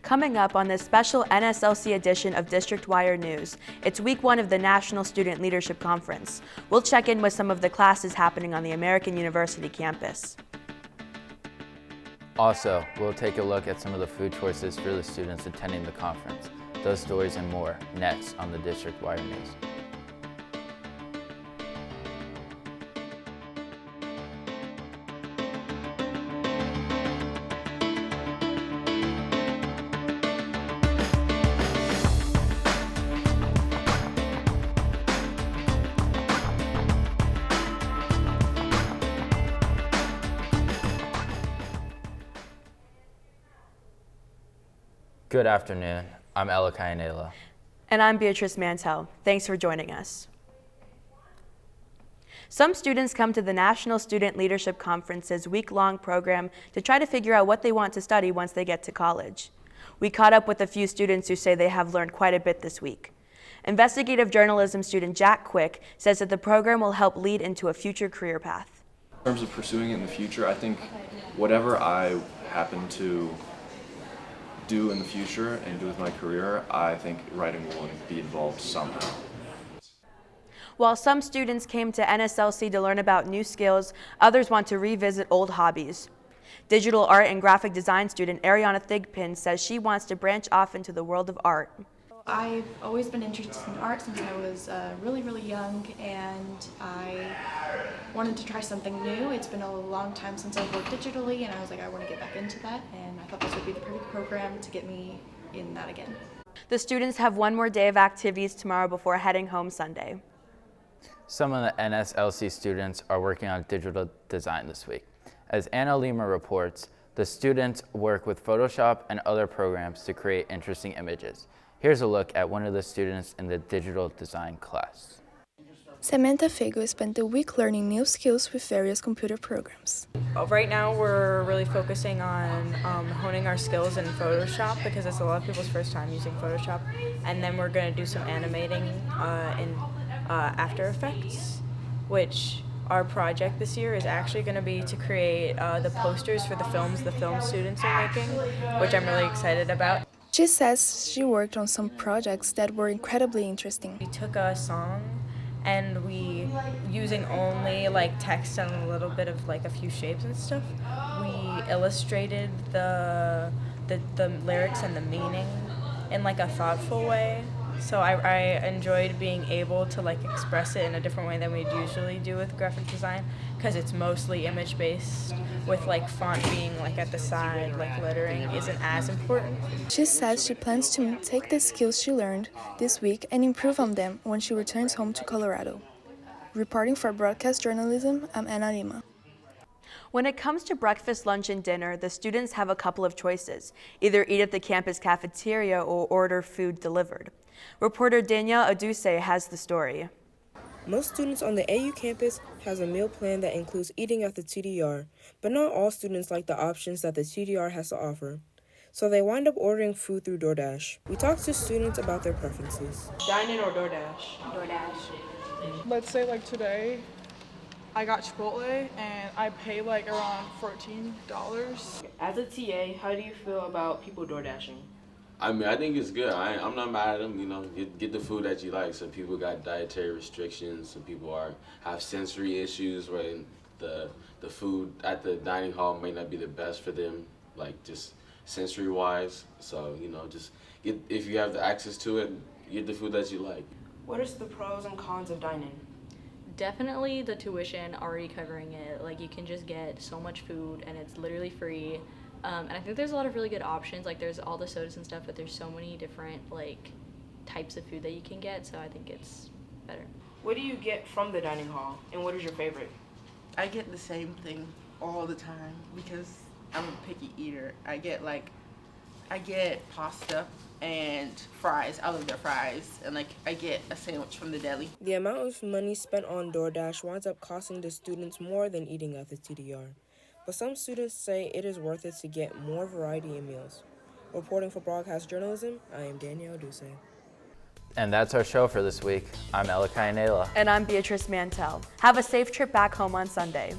Coming up on this special NSLC edition of District Wire News, it's week 1 of the National Student Leadership Conference. We'll check in with some of the classes happening on the American University campus. Also, we'll take a look at some of the food choices for the students attending the conference. Those stories and more next on the District Wire News. Good afternoon. I'm Ella Kayanela. And I'm Beatrice Mantell. Thanks for joining us. Some students come to the National Student Leadership Conference's week-long program to try to figure out what they want to study once they get to college. We caught up with a few students who say they have learned quite a bit this week. Investigative journalism student Jack Quick says that the program will help lead into a future career path. In terms of pursuing it in the future, I think whatever I happen to do in the future and do with my career, I think writing will be involved somehow. While some students came to NSLC to learn about new skills, others want to revisit old hobbies. Digital art and graphic design student Ariana Thigpen says she wants to branch off into the world of art. I've always been interested in art since I was really young, and I wanted to try something new. It's been a long time since I've worked digitally, and I was like, I want to get back into that, and I thought this would be the perfect program to get me in that again. The students have one more day of activities tomorrow before heading home Sunday. Some of the NSLC students are working on digital design this week. As Anna Lima reports, the students work with Photoshop and other programs to create interesting images. Here's a look at one of the students in the digital design class. Samantha Fago spent the week learning new skills with various computer programs. Right now we're really focusing on honing our skills in Photoshop because it's a lot of people's first time using Photoshop. And then we're going to do some animating in After Effects, which our project this year is actually going to be to create the posters for the films the film students are making, which I'm really excited about. She says she worked on some projects that were incredibly interesting. We took a song and we, using only like text and a little bit of like a few shapes and stuff, we illustrated the lyrics and the meaning in like a thoughtful way. So I enjoyed being able to like express it in a different way than we'd usually do with graphic design, because it's mostly image based, with like font being like at the side, like lettering isn't as important. She says she plans to take the skills she learned this week and improve on them when she returns home to Colorado. Reporting for Broadcast Journalism, I'm Anna Lima. When it comes to breakfast, lunch, and dinner, the students have a couple of choices. Either eat at the campus cafeteria or order food delivered. Reporter Danielle Aduse has the story. Most students on the AU campus has a meal plan that includes eating at the TDR, but not all students like the options that the TDR has to offer. So they wind up ordering food through DoorDash. We talked to students about their preferences. Dine-in or DoorDash? DoorDash. Let's say like today, I got Chipotle and I pay like around $14. As a TA, how do you feel about people door dashing? I mean, I think it's good. I'm not mad at them. You know, get the food that you like. Some people got dietary restrictions. Some people have sensory issues where the food at the dining hall may not be the best for them, like just sensory wise. So you know, just if you have the access to it, get the food that you like. What is the pros and cons of dining? Definitely the tuition already covering it. Like you can just get so much food and it's literally free. And I think there's a lot of really good options. Like there's all the sodas and stuff, but there's so many different like types of food that you can get. So I think it's better. What do you get from the dining hall, and what is your favorite? I get the same thing all the time because I'm a picky eater. I get pasta and fries. I love their fries, and I get a sandwich from the deli. The amount of money spent on DoorDash winds up costing the students more than eating at the TDR. But some students say it is worth it to get more variety in meals. Reporting for Broadcast Journalism, I am Danielle Aduse. And that's our show for this week. I'm Ella Kayanela. And I'm Beatrice Mantell. Have a safe trip back home on Sunday.